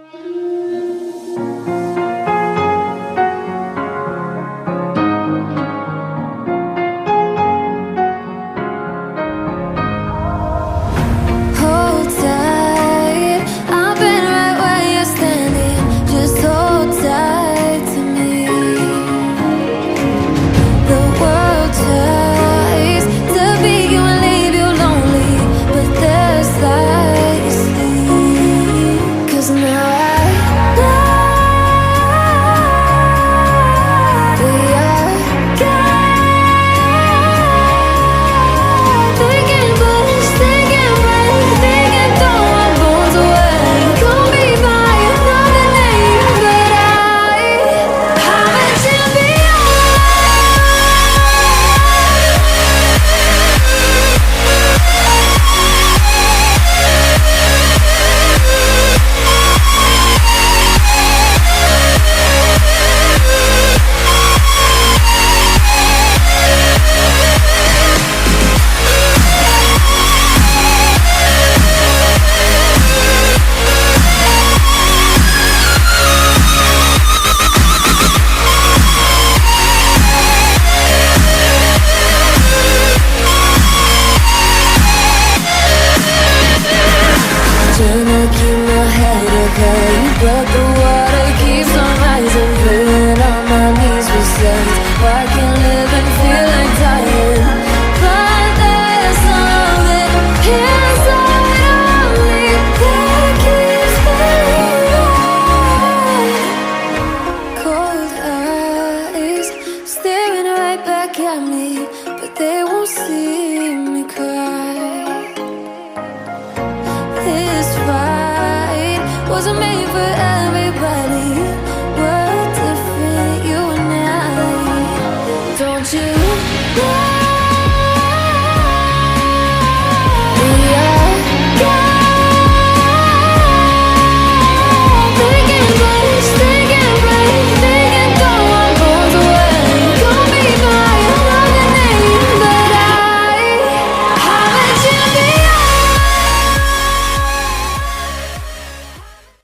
Hold tight, I've been right where you're standing. Just hold tight to me. The world tries to beat you and leave you lonely, but there's light you see. 'Cause now I know we are God. They can push, they can break, they can throw our bones away. Call me by another name, but I'm a champion. Trying to keep my head up high, but the water keeps on rising, filling all my knees with sight. I can live and feel like dying, but there's something inside of me that keeps me alive. Cold eyes staring right back at me, but they won't see me cry. This fight wasn't made for everybody. We're different, you and I. Don't you